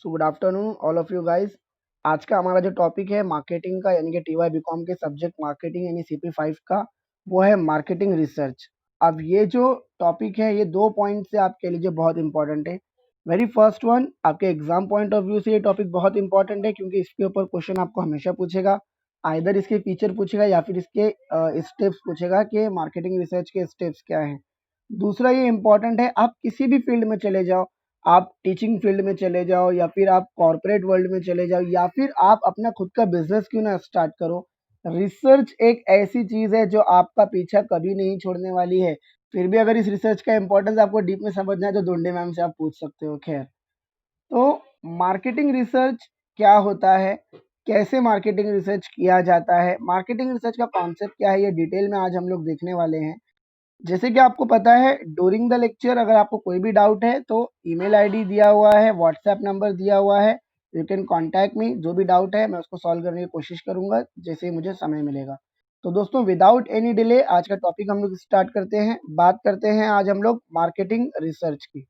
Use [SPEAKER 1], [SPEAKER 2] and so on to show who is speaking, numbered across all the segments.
[SPEAKER 1] So good afternoon all of you guys. आज का हमारा जो टॉपिक है मार्केटिंग का, यानी कि टीवाई बीकॉम के सब्जेक्ट मार्केटिंग यानी CP5 का, वो है मार्केटिंग रिसर्च। अब ये जो टॉपिक है, ये 2 पॉइंट से आपके लिए जो बहुत इंपॉर्टेंट है। वेरी फर्स्ट वन, आपके एग्जाम पॉइंट ऑफ व्यू से ये टॉपिक बहुत इंपॉर्टेंट है, क्योंकि इसके ऊपर क्वेश्चन आपको हमेशा पूछेगा। आइदर इसके फीचर पूछेगा या फिर इसके स्टेप्स पूछेगा कि मार्केटिंग रिसर्च के स्टेप्स क्या हैं। दूसरा ये इम्पोर्टेंट है, आप किसी भी फील्ड में चले जाओ, आप टीचिंग फील्ड में चले जाओ या फिर आप कॉर्पोरेट वर्ल्ड में चले जाओ या फिर आप अपना खुद का बिजनेस क्यों ना स्टार्ट करो, रिसर्च एक ऐसी चीज है जो आपका पीछा कभी नहीं छोड़ने वाली है। फिर भी अगर इस रिसर्च का इंपॉर्टेंस आपको डीप में समझना है तो डोंडे मैम से आप पूछ सकते हो। खैर, तो मार्केटिंग रिसर्च क्या होता है, कैसे मार्केटिंग रिसर्च किया जाता है, मार्केटिंग रिसर्च का कॉन्सेप्ट क्या है, ये डिटेल में आज हम लोग देखने वाले हैं। जैसे कि आपको पता है, ड्यूरिंग द लेक्चर अगर आपको कोई भी डाउट है तो ईमेल आईडी दिया हुआ है, व्हाट्सएप नंबर दिया हुआ है, यू कैन कांटेक्ट मी। जो भी डाउट है मैं उसको सॉल्व करने की कोशिश करूंगा जैसे ही मुझे समय मिलेगा। तो दोस्तों, विदाउट एनी डिले आज का टॉपिक हम लोग स्टार्ट करते हैं। बात करते हैं आज हम लोग मार्केटिंग रिसर्च की।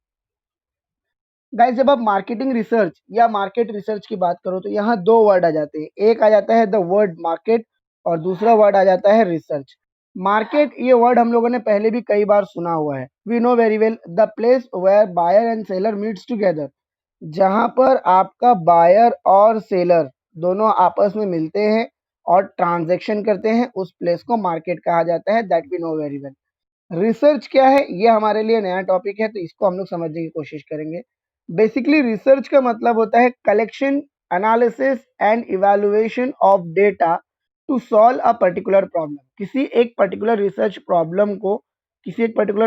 [SPEAKER 1] गाइस, जब आप मार्केटिंग रिसर्च या मार्केट रिसर्च की बात करो तो यहाँ दो वर्ड आ जाते हैं। एक आ जाता है द वर्ड मार्केट और दूसरा वर्ड आ जाता है रिसर्च। मार्केट ये वर्ड हम लोगों ने पहले भी कई बार सुना हुआ है। We know very well the place where buyer and seller meets together. जहाँ पर आपका बायर और सेलर दोनों आपस में मिलते हैं और ट्रांजेक्शन करते हैं, उस प्लेस को मार्केट कहा जाता है। That we know very well. Research क्या है, ये हमारे लिए नया टॉपिक है, तो इसको हम लोग समझने की कोशिश करेंगे। बेसिकली रिसर्च का मतलब होता है collection, analysis and evaluation of data to solve a particular problem. किसी एक पर्टिकुलर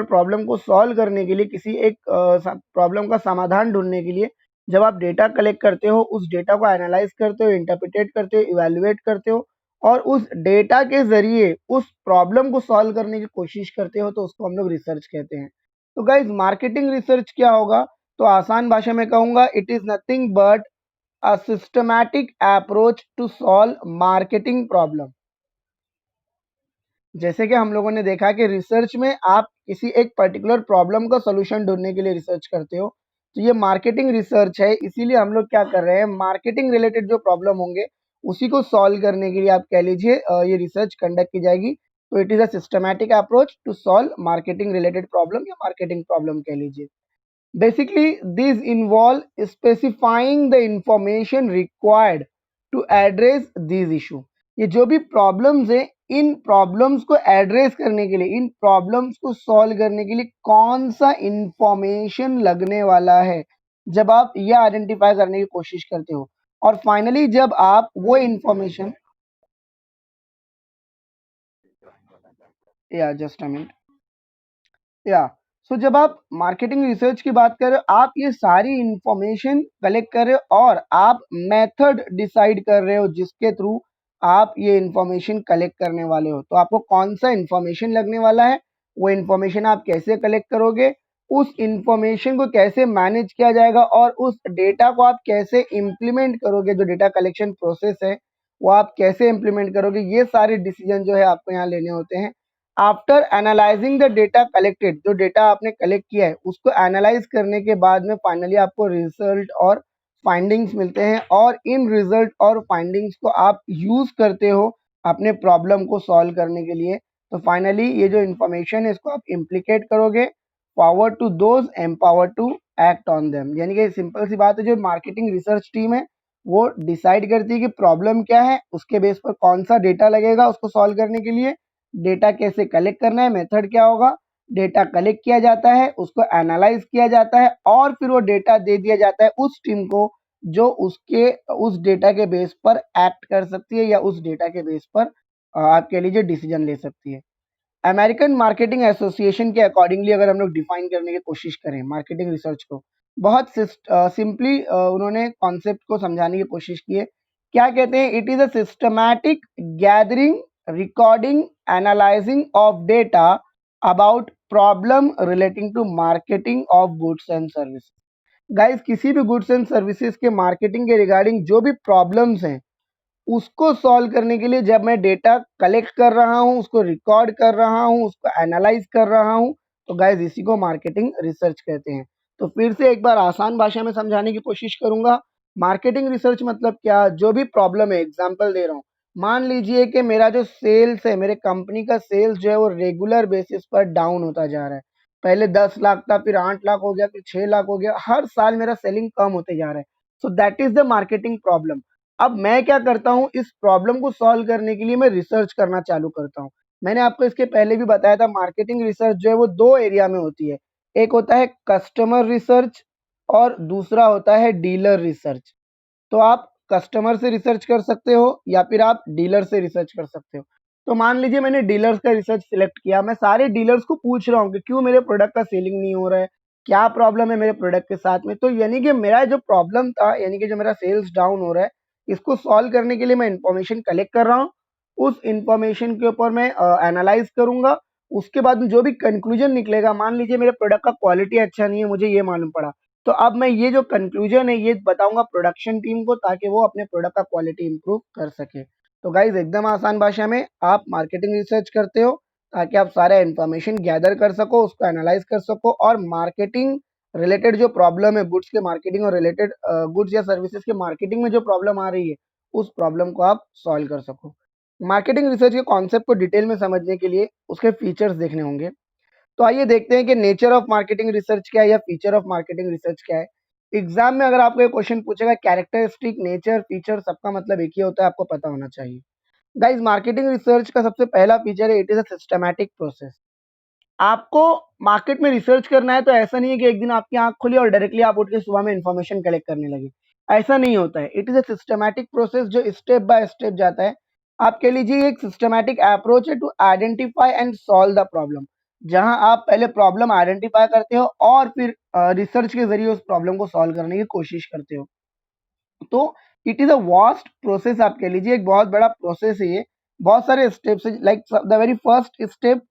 [SPEAKER 1] प्रॉब्लम को सॉल्व करने के लिए, किसी एक प्रॉब्लम का समाधान ढूंढने के लिए जब आप डेटा कलेक्ट करते हो, उस डेटा को एनालाइज करते हो, इंटरप्रिटेट करते हो, इवैल्यूएट करते हो और उस डेटा के ज़रिए उस प्रॉब्लम को सॉल्व करने की कोशिश करते हो, तो उसको हम लोग रिसर्च कहते हैं। तो गाइज, मार्केटिंग रिसर्च क्या होगा? तो आसान भाषा में कहूँगा, it is nothing but a systematic approach to solve marketing problem. जैसे कि हम लोगों ने देखा कि रिसर्च में आप किसी एक पर्टिकुलर प्रॉब्लम का सॉल्यूशन ढूंढने के लिए रिसर्च करते हो, तो ये मार्केटिंग रिसर्च है। इसीलिए हम लोग क्या कर रहे हैं, मार्केटिंग रिलेटेड जो प्रॉब्लम होंगे उसी को सॉल्व करने के लिए आप कह लीजिए ये रिसर्च कंडक्ट की जाएगी। तो it is a systematic approach to solve marketing related problem या मार्केटिंग प्रॉब्लम कह लीजिए। Basically, these involve specifying the information required to address these issue। ये जो भी प्रॉब्लम्स है, इन प्रॉब्लम्स को एड्रेस करने के लिए, इन प्रॉब्लम्स को सॉल्व करने के लिए कौन सा इंफॉर्मेशन लगने वाला है, जब आप ये आइडेंटिफाई करने की कोशिश करते हो। और फाइनली जब आप वो इंफॉर्मेशन, या जस्ट अ मिनट, या सो जब आप मार्केटिंग रिसर्च की बात कर रहे हो, आप ये सारी इंफॉर्मेशन कलेक्ट कर रहे हो और आप मेथड डिसाइड कर रहे हो जिसके थ्रू आप ये इंफॉर्मेशन कलेक्ट करने वाले हो। तो आपको कौन सा इंफॉर्मेशन लगने वाला है, वो इंफॉर्मेशन आप कैसे कलेक्ट करोगे, उस इंफॉर्मेशन को कैसे मैनेज किया जाएगा और उस डेटा को आप कैसे इम्प्लीमेंट करोगे, जो डेटा कलेक्शन प्रोसेस है वो आप कैसे इम्प्लीमेंट करोगे, ये सारे डिसीजन जो है आपको यहाँ लेने होते हैं। After analysing the data collected, जो डेटा आपने कलेक्ट किया है उसको एनालाइज करने के बाद में फाइनली आपको रिजल्ट और फाइंडिंग्स मिलते हैं, और इन रिजल्ट और फाइंडिंग्स को आप यूज करते हो अपने प्रॉब्लम को सॉल्व करने के लिए। तो फाइनली ये जो इंफॉर्मेशन है इसको आप इम्प्लीकेट करोगे forward to those empowered to act on them. यानी कि सिंपल सी बात है, जो मार्केटिंग रिसर्च टीम है वो डिसाइड करती है कि प्रॉब्लम क्या है, उसके बेस पर कौन सा डेटा लगेगा उसको सॉल्व करने के लिए, डेटा कैसे कलेक्ट करना है, मेथड क्या होगा, डेटा कलेक्ट किया जाता है, उसको एनालाइज किया जाता है और फिर वो डेटा दे दिया जाता है उस टीम को जो उस डेटा के बेस पर एक्ट कर सकती है या उस डेटा के बेस पर आपके लिए डिसीजन ले सकती है। अमेरिकन मार्केटिंग एसोसिएशन के अकॉर्डिंगली अगर हम लोग डिफाइन करने की कोशिश करें मार्केटिंग रिसर्च को, बहुत सिंपली उन्होंने कॉन्सेप्ट को समझाने की कोशिश की है। क्या कहते हैं? It is a systematic gathering, recording, analysing of data about problem relating to marketing of goods and services. Guys, किसी भी गुड्स एंड सर्विसेज के मार्केटिंग के रिगार्डिंग जो भी प्रॉब्लम्स हैं उसको सॉल्व करने के लिए जब मैं डेटा कलेक्ट कर रहा हूँ, उसको रिकॉर्ड कर रहा हूँ, उसको एनालाइज कर रहा हूँ, तो गाइज इसी को मार्केटिंग रिसर्च कहते हैं। तो फिर से एक बार आसान भाषा में समझाने की कोशिश करूंगा। मार्केटिंग रिसर्च मतलब क्या, जो भी प्रॉब्लम है, एग्जांपल दे रहा हूँ, मान लीजिए कि मेरा जो सेल्स है, मेरे कंपनी का सेल्स जो है वो रेगुलर बेसिस पर डाउन होता जा रहा है। पहले 10 लाख था, फिर 8 लाख हो गया, फिर 6 लाख हो गया, हर साल मेरा सेलिंग कम होते जा रहा है। So that is the marketing problem. अब मैं क्या करता हूँ, इस प्रॉब्लम को सॉल्व करने के लिए मैं रिसर्च करना चालू करता हूँ। मैंने आपको इसके पहले भी बताया था, मार्केटिंग रिसर्च जो है वो दो एरिया में होती है। एक होता है कस्टमर रिसर्च और दूसरा होता है डीलर रिसर्च। तो आप कस्टमर से रिसर्च कर सकते हो या फिर आप डीलर से रिसर्च कर सकते हो। तो मान लीजिए मैंने डीलर्स का रिसर्च सिलेक्ट किया, मैं सारे डीलर्स को पूछ रहा हूँ कि क्यों मेरे प्रोडक्ट का सेलिंग नहीं हो रहा है, क्या प्रॉब्लम है मेरे प्रोडक्ट के साथ में। तो यानी कि मेरा जो प्रॉब्लम था, यानी कि जो मेरा सेल्स डाउन हो रहा है, इसको सॉल्व करने के लिए मैं इंफॉर्मेशन कलेक्ट कर रहा हूँ। उस इंफॉर्मेशन के ऊपर मैं एनालाइज करूंगा। उसके बाद में जो भी कंक्लूजन निकलेगा, मान लीजिए मेरे प्रोडक्ट का क्वालिटी अच्छा नहीं है, मुझे ये मालूम पड़ा, तो अब मैं ये जो कंक्लूजन है ये बताऊंगा प्रोडक्शन टीम को, ताकि वो अपने प्रोडक्ट का क्वालिटी इंप्रूव कर सके। तो गाइज एकदम आसान भाषा में आप मार्केटिंग रिसर्च करते हो ताकि आप सारा इन्फॉर्मेशन गैदर कर सको, उसको एनालाइज कर सको, और मार्केटिंग रिलेटेड जो प्रॉब्लम है, गुड्स के मार्केटिंग और रिलेटेड गुड्स या सर्विसेज के मार्केटिंग में जो प्रॉब्लम आ रही है, उस प्रॉब्लम को आप सॉल्व कर सको। मार्केटिंग रिसर्च के कॉन्सेप्ट को डिटेल में समझने के लिए उसके फीचर्स देखने होंगे। तो आइए देखते हैं कि नेचर ऑफ मार्केटिंग रिसर्च क्या है या फीचर ऑफ मार्केटिंग रिसर्च क्या है। एग्जाम में अगर आपको ये क्वेश्चन पूछेगा, कैरेक्टरिस्टिक, नेचर, फीचर, सबका मतलब एक ही होता है, आपको पता होना चाहिए। गाइज मार्केटिंग रिसर्च का सबसे पहला फीचर है, it is a systematic process. आपको मार्केट में रिसर्च करना है तो ऐसा नहीं है कि एक दिन आपकी आंख खुली और डायरेक्टली आप उठ के सुबह में इंफॉर्मेशन कलेक्ट करने लगे। ऐसा नहीं होता है। It is a systematic process जो स्टेप बाय स्टेप जाता है। आप कह लीजिए एक सिस्टमैटिक अप्रोच है to identify and solve the problem, जहां आप पहले प्रॉब्लम आइडेंटिफाई करते हो और फिर रिसर्च के जरिए उस प्रॉब्लम को सॉल्व करने की कोशिश करते हो। तो it is a vast process, आप कह लीजिए एक बहुत बड़ा प्रोसेस है ये। बहुत सारे स्टेप्स है, like the very first step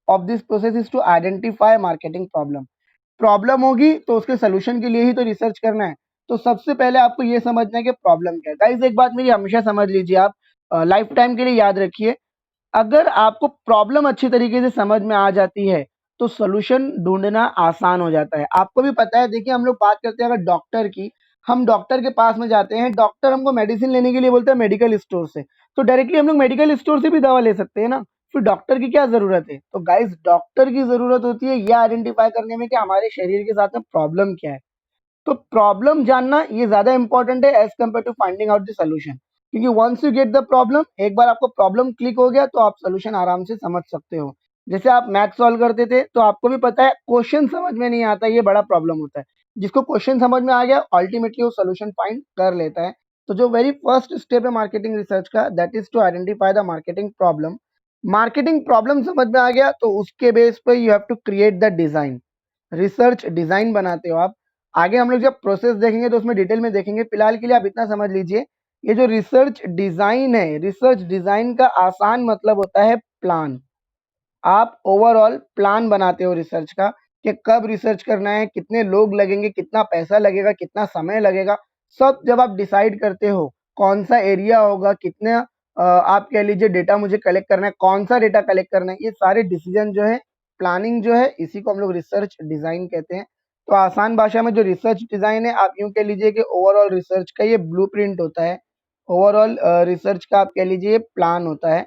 [SPEAKER 1] of this process is to identify marketing problem. Problem होगी तो उसके सोल्यूशन के लिए ही तो रिसर्च करना है। तो सबसे पहले आपको ये समझना है कि प्रॉब्लम क्या है। गाइस एक बात मेरी हमेशा समझ लीजिए, आप लाइफ टाइम के लिए याद रखिए, अगर आपको प्रॉब्लम अच्छी तरीके से समझ में आ जाती है तो सॉल्यूशन ढूंढना आसान हो जाता है। आपको भी पता है, देखिए हम लोग बात करते हैं अगर डॉक्टर की, हम डॉक्टर के पास में जाते हैं, डॉक्टर हमको मेडिसिन लेने के लिए बोलते हैं मेडिकल स्टोर से, तो डायरेक्टली हम लोग मेडिकल स्टोर से भी दवा ले सकते हैं ना। फिर डॉक्टर की क्या जरूरत है? तो गाइस डॉक्टर की जरूरत होती है ये आइडेंटिफाई करने में कि हमारे शरीर के साथ में प्रॉब्लम क्या है। तो प्रॉब्लम जानना ये ज्यादा इंपॉर्टेंट है as compared to finding out the solution, क्योंकि once you get the problem, एक बार आपको प्रॉब्लम क्लिक हो गया तो आप सोल्यूशन आराम से समझ सकते हो। जैसे आप मैथ सॉल्व करते थे तो आपको भी पता है क्वेश्चन समझ में नहीं आता, ये बड़ा प्रॉब्लम होता है। जिसको क्वेश्चन समझ में आ गया अल्टीमेटली वो सोल्यूशन फाइंड कर लेता है। तो जो वेरी फर्स्ट स्टेप है मार्केटिंग रिसर्च का, that is to identify the marketing problem. Marketing problem समझ में आ गया तो उसके बेस पे you have to create the design. Research design बनाते हो आप। आगे हम लोग जब प्रोसेस देखेंगे तो उसमें डिटेल में देखेंगे, फिलहाल के लिए आप इतना समझ लीजिए, ये जो रिसर्च डिजाइन है, रिसर्च डिजाइन का आसान मतलब होता है प्लान। आप ओवरऑल प्लान बनाते हो रिसर्च का, कि कब रिसर्च करना है, कितने लोग लगेंगे, कितना पैसा लगेगा, कितना समय लगेगा। सब जब आप डिसाइड करते हो, कौन सा एरिया होगा, कितना आप कह लीजिए डेटा मुझे कलेक्ट करना है, कौन सा डेटा कलेक्ट करना है, ये सारे डिसीजन जो है, प्लानिंग जो है, इसी को हम लोग रिसर्च डिजाइन कहते हैं। तो आसान भाषा में जो रिसर्च डिजाइन है, आप यूं कह लीजिए कि ओवरऑल रिसर्च का ये ब्लूप्रिंट होता है। ओवरऑल रिसर्च का आप कह लीजिए ये प्लान होता है।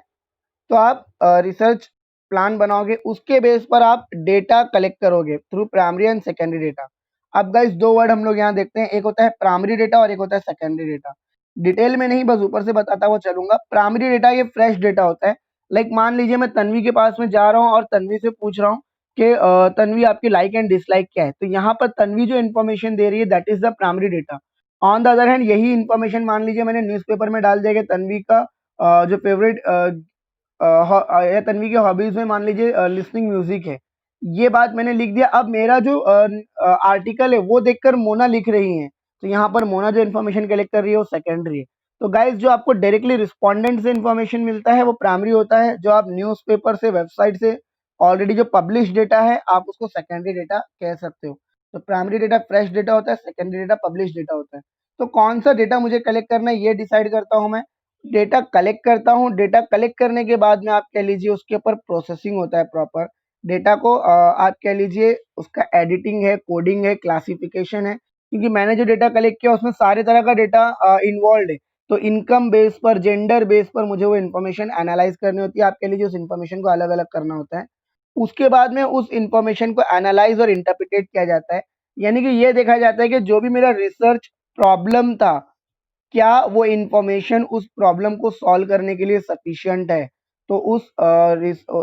[SPEAKER 1] तो आप रिसर्च प्लान बनाओगे, उसके बेस पर आप डेटा कलेक्ट करोगे through primary and secondary data. अब गाइस दो वर्ड हम लोग यहाँ देखते हैं, एक होता है प्राइमरी डेटा और एक होता है सेकेंडरी डेटा। डिटेल में नहीं, बस ऊपर से बताता हुआ चलूंगा। प्राइमरी डेटा ये फ्रेश डेटा होता है। लाइक मान लीजिए मैं तन्वी के पास में जा रहा हूँ और तन्वी से पूछ रहा हूँ कि तन्वी आपकी लाइक एंड डिसलाइक क्या है, तो यहाँ पर तन्वी जो इन्फॉर्मेशन दे रही है that is the primary data. On the other hand यही इन्फॉर्मेशन मान लीजिए मैंने न्यूज़पेपर में डाल दिया कि तन्वी का जो फेवरेट या तन्वी की हॉबीज में मान लीजिए लिसनिंग म्यूजिक है, ये बात मैंने लिख दिया। अब मेरा जो आर्टिकल है वो देखकर मोना लिख रही है, तो यहाँ पर मोना जो इन्फॉर्मेशन कलेक्ट कर रही है वो सेकेंडरी है। तो गाइस जो आपको डायरेक्टली रिस्पोंडेंट से इन्फॉर्मेशन मिलता है वो प्राइमरी होता है। जो आप न्यूज़पेपर से, वेबसाइट से ऑलरेडी जो पब्लिश डेटा है, आप उसको सेकेंडरी डेटा कह सकते हो। तो प्राइमरी डेटा फ्रेश डेटा होता है, सेकेंडरी डेटा पब्लिश डेटा होता है। तो कौन सा डेटा मुझे कलेक्ट करना है ये डिसाइड करता हूँ मैं। डेटा कलेक्ट करता हूँ, डेटा कलेक्ट करने के बाद में आप कह लीजिए उसके ऊपर प्रोसेसिंग होता है प्रॉपर। डेटा को आप कह लीजिए उसका एडिटिंग है, कोडिंग है, क्लासिफिकेशन है, क्योंकि मैंने जो डेटा कलेक्ट किया उसमें सारे तरह का डेटा इन्वॉल्व है। तो इनकम बेस पर, जेंडर बेस पर मुझे वो इन्फॉर्मेशन एनालाइज करनी होती है, आपके लिए जो उस इन्फॉर्मेशन को अलग अलग करना होता है। उसके बाद में उस इन्फॉर्मेशन को एनालाइज और इंटरप्रिटेट किया जाता है, यानी कि ये देखा जाता है कि जो भी मेरा रिसर्च प्रॉब्लम था, क्या वो इन्फॉर्मेशन उस प्रॉब्लम को सॉल्व करने के लिए सफिशिएंट है। तो उस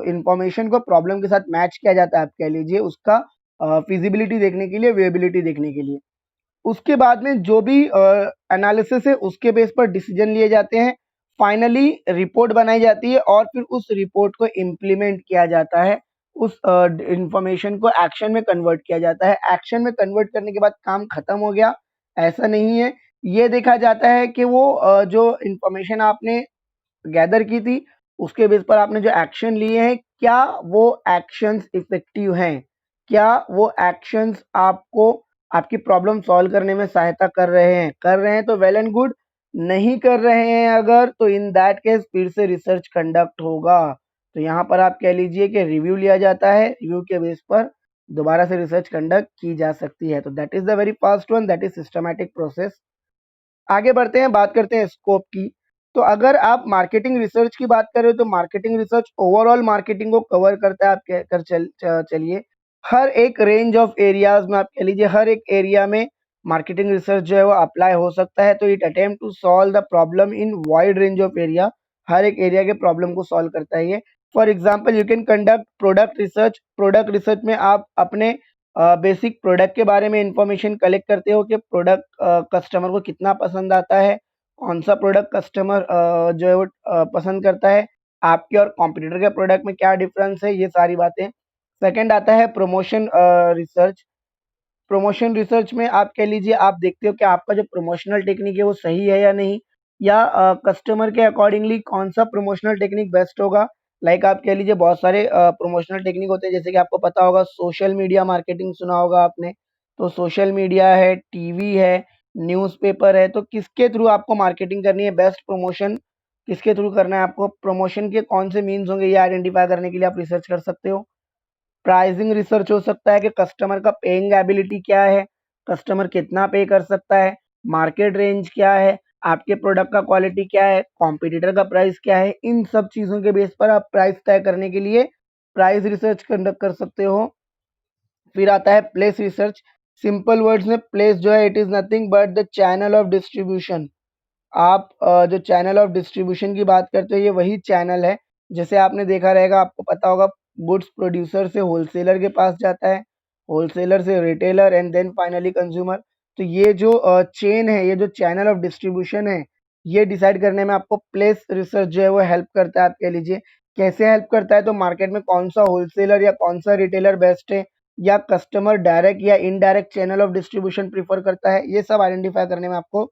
[SPEAKER 1] इन्फॉर्मेशन को प्रॉब्लम के साथ मैच किया जाता है, आप कह लीजिए उसका फिजिबिलिटी देखने के लिए, वेबिलिटी देखने के लिए। उसके बाद में जो भी एनालिसिस है उसके बेस पर डिसीजन लिए जाते हैं, फाइनली रिपोर्ट बनाई जाती है और फिर उस रिपोर्ट को इम्प्लीमेंट किया जाता है, उस इंफॉर्मेशन को एक्शन में कन्वर्ट किया जाता है। एक्शन में कन्वर्ट करने के बाद काम खत्म हो गया, ऐसा नहीं है। ये देखा जाता है कि वो जो इंफॉर्मेशन आपने गैदर की थी, उसके बेस पर आपने जो एक्शन लिए हैं, क्या वो एक्शंस इफ़ेक्टिव हैं? क्या वो एक्शंस आपको आपकी प्रॉब्लम सॉल्व करने में सहायता कर रहे हैं? कर रहे हैं तो वेल एंड गुड, नहीं कर रहे हैं अगर, तो इन दैट केस फिर से रिसर्च कंडक्ट होगा। तो यहाँ पर आप कह लीजिए कि रिव्यू लिया जाता है, रिव्यू के बेस पर दोबारा से रिसर्च कंडक्ट की जा सकती है। तो that is the very first one, that is systematic process. आगे बढ़ते हैं, बात करते हैं स्कोप की। तो अगर आप मार्केटिंग रिसर्च की बात करें तो मार्केटिंग रिसर्च ओवरऑल मार्केटिंग को कवर करता है। आप कह कर चलिए हर एक रेंज ऑफ एरियाज में, आप कह लीजिए हर एक एरिया में मार्केटिंग रिसर्च जो है वो अप्लाई हो सकता है। तो it attempt to solve the problem in wide range of area, हर एक एरिया के प्रॉब्लम को सॉल्व करता है ये। For example you can conduct product research. Product research में आप अपने बेसिक प्रोडक्ट के बारे में इंफॉर्मेशन कलेक्ट करते हो कि प्रोडक्ट कस्टमर को कितना पसंद आता है, कौन सा प्रोडक्ट कस्टमर जो है वो पसंद करता है, आपके और कॉम्पिटिटर के प्रोडक्ट में क्या डिफरेंस है, ये सारी बातें। सेकंड आता है प्रमोशन रिसर्च। प्रमोशन रिसर्च में आप कह लीजिए आप देखते हो कि आपका जो प्रमोशनल टेक्निक है वो सही है या नहीं, या कस्टमर के अकॉर्डिंगली कौन सा प्रमोशनल टेक्निक बेस्ट होगा। लाइक आप कह लीजिए बहुत सारे प्रमोशनल टेक्निक होते हैं, जैसे कि आपको पता होगा सोशल मीडिया मार्केटिंग सुना होगा आपने। तो सोशल मीडिया है, टीवी है, न्यूज़पेपर है, तो किसके थ्रू आपको मार्केटिंग करनी है, बेस्ट प्रमोशन किसके थ्रू करना है आपको, प्रमोशन के कौन से मीन्स होंगे, ये आइडेंटिफाई करने के लिए आप रिसर्च कर सकते हो। प्राइसिंग रिसर्च हो सकता है कि कस्टमर का पेइंग एबिलिटी क्या है, कस्टमर कितना पे कर सकता है, मार्केट रेंज क्या है, आपके प्रोडक्ट का क्वालिटी क्या है, कॉम्पिटिटर का प्राइस क्या है। इन सब चीज़ों के बेस पर आप प्राइस तय करने के लिए प्राइस रिसर्च कंडक्ट कर सकते हो। फिर आता है प्लेस रिसर्च। सिंपल वर्ड्स में प्लेस जो है it is nothing but the channel of distribution. आप जो चैनल ऑफ डिस्ट्रीब्यूशन की बात करते हो ये वही चैनल है। जैसे आपने देखा रहेगा, आपको पता होगा, गुड्स प्रोड्यूसर से होलसेलर के पास जाता है, होलसेलर से retailer and then finally consumer. तो ये जो चेन है, ये जो चैनल ऑफ डिस्ट्रीब्यूशन है, ये डिसाइड करने में आपको प्लेस रिसर्च जो है वो हेल्प करता है। आप कह लीजिए कैसे हेल्प करता है, तो मार्केट में कौन सा होलसेलर या कौन सा रिटेलर बेस्ट है, या कस्टमर डायरेक्ट या indirect channel of distribution prefer करता है, ये सब आइडेंटिफाई करने में आपको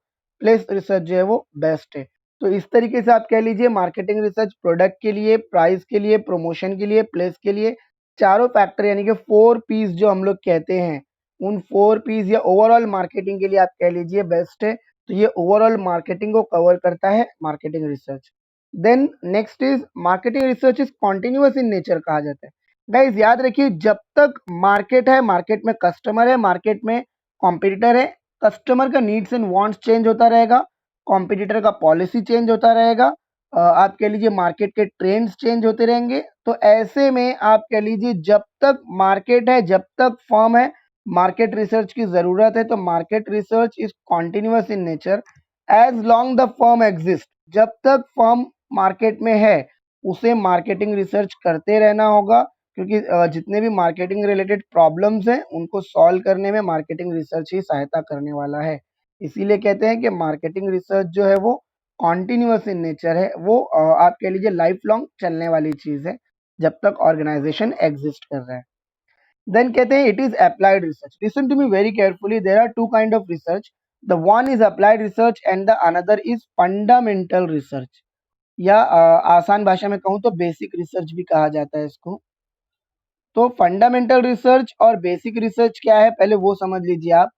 [SPEAKER 1] प्लेस रिसर्च जो है वो बेस्ट है। तो इस तरीके से आप कह लीजिए मार्केटिंग रिसर्च प्रोडक्ट के लिए, प्राइस के लिए, प्रमोशन के लिए, प्लेस के लिए, चारों फैक्टर यानी कि 4 पीस जो हम लोग कहते हैं, उन 4 पीस या ओवरऑल मार्केटिंग के लिए आप कह लीजिए बेस्ट है। तो ये ओवरऑल मार्केटिंग को कवर करता है marketing research. Then next is marketing research is continuous in nature कहा जाता है। गाइज याद रखिए, जब तक मार्केट है, मार्केट में कस्टमर है, मार्केट में कॉम्पिटिटर है, कस्टमर का नीड्स एंड वांट्स चेंज होता रहेगा, कॉम्पिटिटर का पॉलिसी चेंज होता रहेगा, आप कह लीजिए मार्केट के ट्रेंड्स चेंज होते रहेंगे। तो ऐसे में आप कह लीजिए जब तक मार्केट है, जब तक फर्म है, मार्केट रिसर्च की ज़रूरत है। तो market research is continuous in nature as long the firm exist. जब तक फर्म मार्केट में है, उसे मार्केटिंग रिसर्च करते रहना होगा, क्योंकि जितने भी मार्केटिंग रिलेटेड प्रॉब्लम्स हैं उनको सॉल्व करने में मार्केटिंग रिसर्च ही सहायता करने वाला है। इसीलिए कहते हैं कि मार्केटिंग रिसर्च जो है वो कॉन्टिन्यूअस इन नेचर है, वो आप कह लीजिए लाइफ लॉन्ग चलने वाली चीज़ है, जब तक ऑर्गेनाइजेशन एग्जिस्ट कर रहा है। देन कहते हैं it is applied research. Listen to me very carefully, there are two kind of research, the one is applied research and the another is fundamental research, या आसान भाषा में कहूँ तो बेसिक रिसर्च भी कहा जाता है इसको। तो फंडामेंटल रिसर्च और बेसिक रिसर्च क्या है, पहले वो समझ लीजिए आप।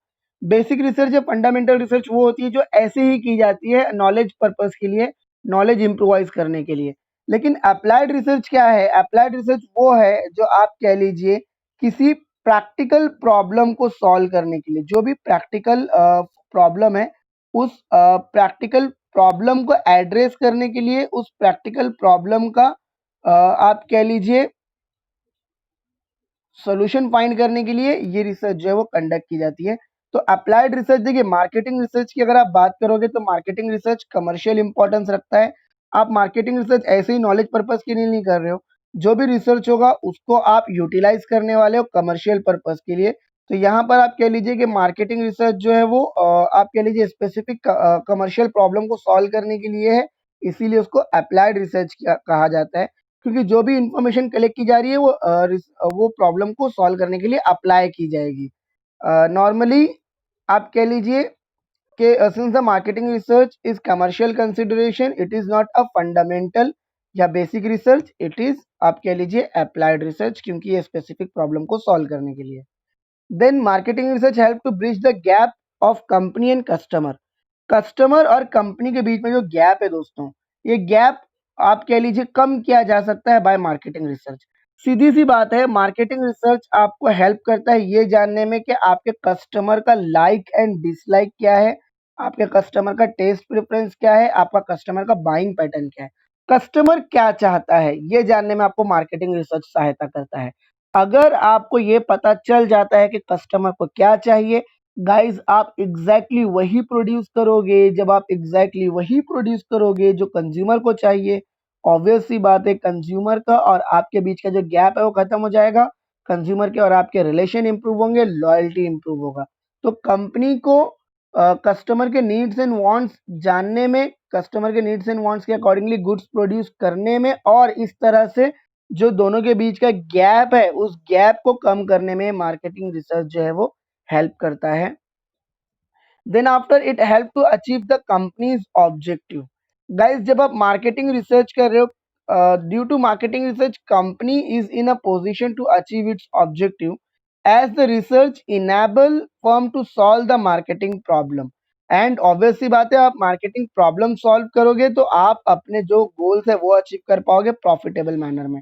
[SPEAKER 1] बेसिक रिसर्च या फंडामेंटल रिसर्च वो होती है जो ऐसे ही की जाती है नॉलेज पर्पस के लिए, नॉलेज इम्प्रोवाइज करने के लिए। लेकिन अप्लाइड रिसर्च क्या है, अप्लाइड रिसर्च वो है जो आप कह लीजिए किसी प्रैक्टिकल प्रॉब्लम को सॉल्व करने के लिए, जो भी प्रैक्टिकल प्रॉब्लम है उस प्रैक्टिकल प्रॉब्लम को एड्रेस करने के लिए, उस प्रैक्टिकल प्रॉब्लम का आप कह लीजिए सॉल्यूशन फाइंड करने के लिए ये रिसर्च जो है वो कंडक्ट की जाती है। तो अप्लाइड रिसर्च, देखिए मार्केटिंग रिसर्च की अगर आप बात करोगे तो मार्केटिंग रिसर्च कमर्शियल इंपॉर्टेंस रखता है। आप मार्केटिंग रिसर्च ऐसे ही नॉलेज पर्पस के लिए नहीं कर रहे हो, जो भी रिसर्च होगा उसको आप यूटिलाइज करने वाले हो कमर्शियल पर्पस के लिए। तो यहाँ पर आप कह लीजिए कि मार्केटिंग रिसर्च जो है वो आप कह लीजिए स्पेसिफिक कमर्शियल प्रॉब्लम को सॉल्व करने के लिए है, इसीलिए उसको अप्लाइड रिसर्च कहा जाता है। क्योंकि जो भी इंफॉर्मेशन कलेक्ट की जा रही है वो प्रॉब्लम को सॉल्व करने के लिए अप्लाई की जाएगी। नॉर्मली आप कह लीजिए कि since the marketing research is commercial consideration, it is not a fundamental या बेसिक रिसर्च, इट इज आप कह लीजिए अप्लाइड रिसर्च, क्योंकि ये स्पेसिफिक प्रॉब्लम को सॉल्व करने के लिए। Then marketing research help to bridge the gap of company and customer. Customer और कंपनी के बीच में जो गैप है दोस्तों, ये गैप आप कह लीजिए कम किया जा सकता है बाय मार्केटिंग रिसर्च। सीधी सी बात है, मार्केटिंग रिसर्च आपको हेल्प करता है ये जानने में कि आपके कस्टमर का लाइक एंड डिसलाइक क्या है, आपके कस्टमर का टेस्ट प्रेफरेंस क्या है, आपका कस्टमर का बाइंग पैटर्न क्या है, कस्टमर क्या चाहता है, ये जानने में आपको मार्केटिंग रिसर्च सहायता करता है। अगर आपको ये पता चल जाता है कि कस्टमर को क्या चाहिए, गाइस आप एग्जैक्टली वही प्रोड्यूस करोगे। जब आप एग्जैक्टली वही प्रोड्यूस करोगे जो कंज्यूमर को चाहिए, ऑब्वियस सी बात है कंज्यूमर का और आपके बीच का जो गैप है वो खत्म हो जाएगा, कंज्यूमर के और आपके रिलेशन इंप्रूव होंगे, लॉयल्टी इंप्रूव होगा। तो कंपनी को कस्टमर के नीड्स एंड वांट्स जानने में, कस्टमर के नीड्स एंड वांट्स के अकॉर्डिंगली गुड्स प्रोड्यूस करने में और इस तरह से जो दोनों के बीच का गैप है उस गैप को कम करने में मार्केटिंग रिसर्च जो है वो हेल्प करता है। Then after it help to achieve the company's objective. Guys जब आप मार्केटिंग रिसर्च कर रहे हो, due to marketing research company is in a position to achieve its objective as the research enable firm to solve the marketing problem. And obvious सी बात है, आप marketing problem solve करोगे तो आप अपने जो गोल्स है वो अचीव कर पाओगे प्रॉफिटेबल मैनर में।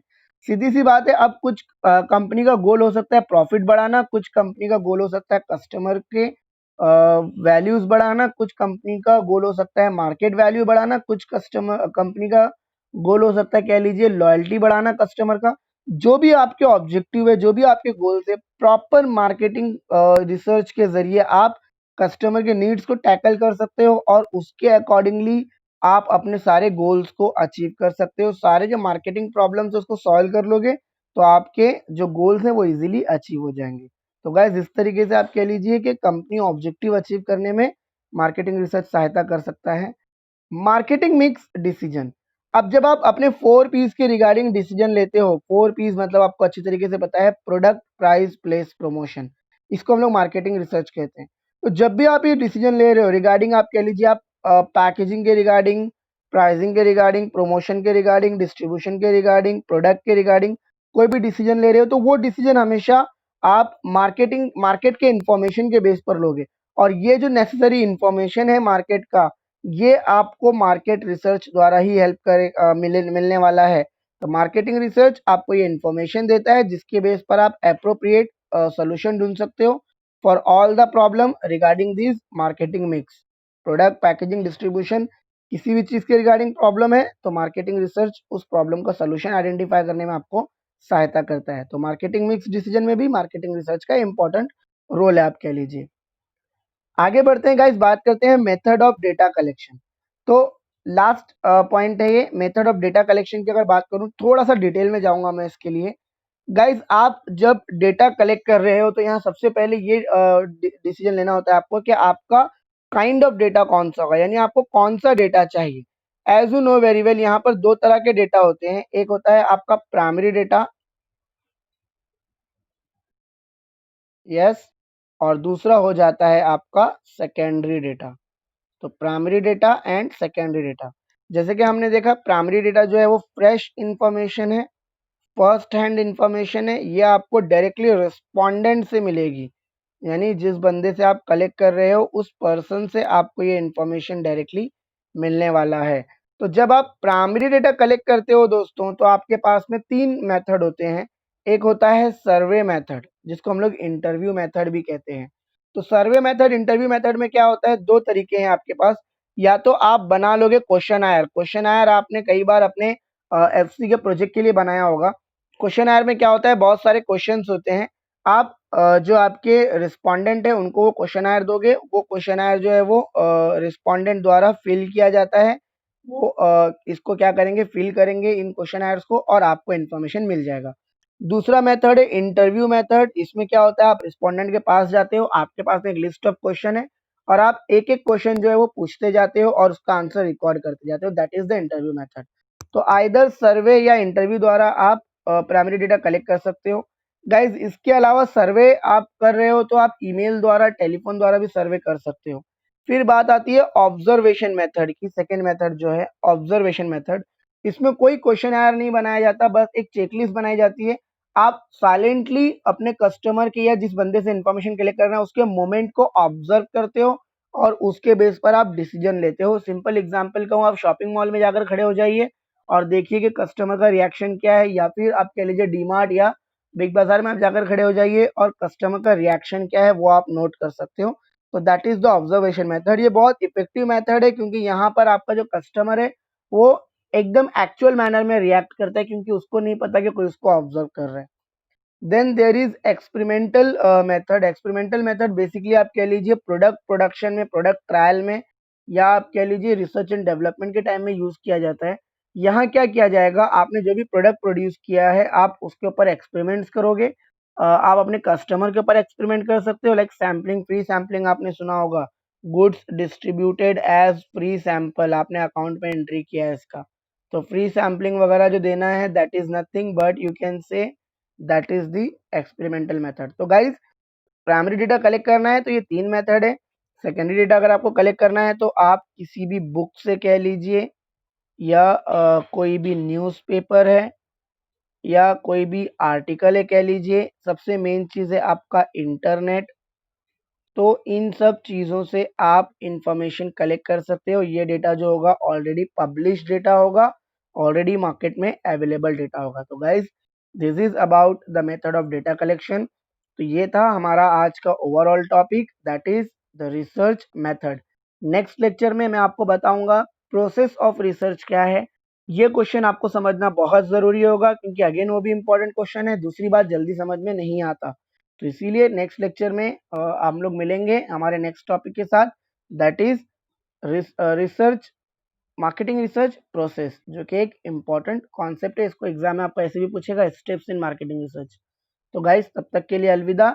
[SPEAKER 1] सीधी सी बात है, अब कुछ कंपनी का गोल हो सकता है प्रॉफिट बढ़ाना, कुछ कंपनी का गोल हो सकता है कस्टमर के वैल्यूज बढ़ाना, कुछ कंपनी का गोल हो सकता है मार्केट वैल्यू बढ़ाना, कुछ कस्टमर कंपनी का गोल हो सकता है कह लीजिए लॉयल्टी बढ़ाना कस्टमर का। जो भी आपके ऑब्जेक्टिव है, जो भी आपके गोल्स है, प्रॉपर मार्केटिंग रिसर्च के जरिए आप कस्टमर के नीड्स को टैकल कर सकते हो और उसके अकॉर्डिंगली आप अपने सारे गोल्स को अचीव कर सकते हो। सारे जो मार्केटिंग प्रॉब्लम्स है उसको सॉल्व कर लोगे तो आपके जो गोल्स हैं वो इजीली अचीव हो जाएंगे। तो गाइस इस तरीके से आप कह लीजिए कि कंपनी ऑब्जेक्टिव अचीव करने में मार्केटिंग रिसर्च सहायता कर सकता है। Marketing mix decision. अब जब आप अपने 4 पीस के रिगार्डिंग डिसीजन लेते हो, 4 पीस मतलब आपको अच्छी तरीके से पता है, प्रोडक्ट, प्राइस, प्लेस, प्रमोशन, इसको हम लोग मार्केटिंग रिसर्च कहते हैं। तो जब भी आप ये डिसीजन ले रहे हो रिगार्डिंग, आप कह लीजिए आप पैकेजिंग के रिगार्डिंग, प्राइसिंग के रिगार्डिंग, प्रमोशन के रिगार्डिंग, डिस्ट्रीब्यूशन के रिगार्डिंग, प्रोडक्ट के रिगार्डिंग कोई भी डिसीजन ले रहे हो तो वो डिसीजन हमेशा आप मार्केट के इंफॉर्मेशन के बेस पर लोगे। और ये जो नेसेसरी इंफॉर्मेशन है मार्केट का, ये आपको मार्केट रिसर्च द्वारा ही हेल्प मिलने वाला है। तो मार्केटिंग रिसर्च आपको ये इंफॉर्मेशन देता है जिसके बेस पर आप अप्रोप्रिएट सॉल्यूशन ढूंढ सकते हो for all the problem regarding this marketing mix, product, packaging, distribution. किसी भी चीज़ के रिगार्डिंग प्रॉब्लम है तो मार्केटिंग रिसर्च उस प्रॉब्लम का सॉल्यूशन आइडेंटिफाई करने में आपको सहायता करता है। तो मार्केटिंग मिक्स डिसीजन में भी मार्केटिंग रिसर्च का इंपॉर्टेंट रोल है आप कह लीजिए। आगे बढ़ते हैं गाइस, बात करते हैं मेथड ऑफ डेटा कलेक्शन। तो लास्ट पॉइंट है ये मेथड ऑफ डेटा कलेक्शन की। अगर बात करूं थोड़ा सा डिटेल में जाऊंगा मैं इसके लिए। गाइस आप जब डेटा कलेक्ट कर रहे हो तो यहाँ सबसे पहले ये डिसीजन लेना होता है आपको कि आपका काइंड ऑफ डेटा कौन सा होगा, यानी आपको कौन सा डेटा चाहिए। As you know very well, यहाँ पर दो तरह के डेटा होते हैं, एक होता है आपका प्राइमरी डेटा, यस, और दूसरा हो जाता है आपका सेकेंडरी डेटा। तो primary data and secondary data, जैसे कि हमने देखा प्राइमरी डेटा जो है वो फ्रेश इंफॉर्मेशन है, फर्स्ट हैंड इंफॉर्मेशन है, ये आपको डायरेक्टली रिस्पोंडेंट से मिलेगी, यानी जिस बंदे से आप कलेक्ट कर रहे हो उस पर्सन से आपको ये इंफॉर्मेशन डायरेक्टली मिलने वाला है। तो जब आप प्राइमरी डेटा कलेक्ट करते हो दोस्तों तो आपके पास में तीन मेथड होते हैं। एक होता है सर्वे मेथड, जिसको हम लोग इंटरव्यू मेथड भी कहते हैं। तो सर्वे मेथड, इंटरव्यू मेथड में क्या होता है, दो तरीके हैं आपके पास। या तो आप बना लोगे क्वेश्चन आयर आपने कई बार अपने एफसी के प्रोजेक्ट के लिए बनाया होगा। क्वेश्चन आयर में क्या होता है, बहुत सारे क्वेश्चंस होते हैं। आप जो आपके रिस्पोंडेंट है उनको वो क्वेश्चन आयर दोगे, वो क्वेश्चन आयर जो है वो रिस्पोंडेंट द्वारा फिल किया जाता है। वो इसको क्या करेंगे, फिल करेंगे इन क्वेश्चन आयर्स को, और आपको इन्फॉर्मेशन मिल जाएगा। दूसरा मेथड है इंटरव्यू मेथड। इसमें क्या होता है, आप रिस्पोंडेंट के पास जाते हो, आपके पास एक लिस्ट ऑफ क्वेश्चन है, और आप एक एक क्वेश्चन जो है वो पूछते जाते हो और उसका आंसर रिकॉर्ड करते जाते हो। That is the interview method. तो आइदर सर्वे या इंटरव्यू द्वारा आप प्राइमरी डेटा कलेक्ट कर सकते हो। गाइज, इसके अलावा सर्वे आप कर रहे हो तो आप ईमेल द्वारा, टेलीफोन द्वारा भी सर्वे कर सकते हो। फिर बात आती है ऑब्जर्वेशन मेथड की। सेकेंड मेथड जो है ऑब्जर्वेशन मेथड, इसमें कोई क्वेश्चन आयर नहीं बनाया जाता, बस एक चेकलिस्ट बनाई जाती है। आप साइलेंटली अपने कस्टमर के या जिस बंदे से इंफॉर्मेशन कलेक्ट कर रहे हैं उसके मोमेंट को ऑब्जर्व करते हो, और उसके बेस पर आप डिसीजन लेते हो। सिंपल एग्जांपल कहूँ, आप शॉपिंग मॉल में जाकर खड़े हो जाइए और देखिए कि कस्टमर का रिएक्शन क्या है, या फिर आप कह लीजिए डीमार्ट या बिग बाजार में आप जाकर खड़े हो जाइए और कस्टमर का रिएक्शन क्या है वो आप नोट कर सकते हो। तो that is the observation method. ये बहुत इफेक्टिव मेथड है, क्योंकि यहाँ पर आपका जो कस्टमर है वो एकदम एक्चुअल मैनर में रिएक्ट करता है, क्योंकि उसको नहीं पता कि कोई उसको ऑब्जर्व कर रहा है। Then there is experimental method. Experimental method basically आप कह लीजिए प्रोडक्ट प्रोडक्शन में, प्रोडक्ट ट्रायल में, या आप कह लीजिए रिसर्च एंड डेवलपमेंट के टाइम में यूज किया जाता है। यहाँ क्या किया जाएगा, आपने जो भी प्रोडक्ट प्रोड्यूस किया है आप उसके ऊपर एक्सपेरिमेंट्स करोगे। आप अपने कस्टमर के ऊपर एक्सपेरिमेंट कर सकते हो, लाइक सैम्पलिंग, फ्री सैम्पलिंग आपने सुना होगा। Goods distributed as free sample, आपने अकाउंट में एंट्री किया है इसका। तो फ्री सैम्पलिंग वगैरह जो देना है, that is nothing but you can say that is the experimental method. तो गाइज, प्राइमरी डेटा कलेक्ट करना है तो ये तीन मेथड है। सेकेंडरी डेटा अगर आपको कलेक्ट करना है तो आप किसी भी बुक से कह लीजिए, या कोई भी न्यूज़पेपर है, या कोई भी आर्टिकल है कह लीजिए। सबसे मेन चीज़ है आपका इंटरनेट। तो इन सब चीज़ों से आप इंफॉर्मेशन कलेक्ट कर सकते हो। ये डेटा जो होगा ऑलरेडी पब्लिश डेटा होगा, ऑलरेडी मार्केट में अवेलेबल डेटा होगा। तो guys, this is about the method of data collection. तो ये था हमारा आज का overall topic, that is the research method. Next lecture में मैं आपको बताऊंगा प्रोसेस ऑफ रिसर्च क्या है। ये क्वेश्चन आपको समझना बहुत ज़रूरी होगा, क्योंकि अगेन वो भी इंपॉर्टेंट क्वेश्चन है। दूसरी बात, जल्दी समझ में नहीं आता। तो इसीलिए नेक्स्ट लेक्चर में हम लोग मिलेंगे हमारे नेक्स्ट टॉपिक के साथ, that is research, marketing research process, जो कि एक इम्पॉर्टेंट कॉन्सेप्ट है। इसको एग्जाम में आपको ऐसे भी पूछेगा, स्टेप्स इन मार्केटिंग रिसर्च। तो गाइस, तब तक के लिए अलविदा,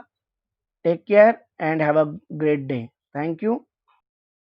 [SPEAKER 1] take care and have a great day. Thank you.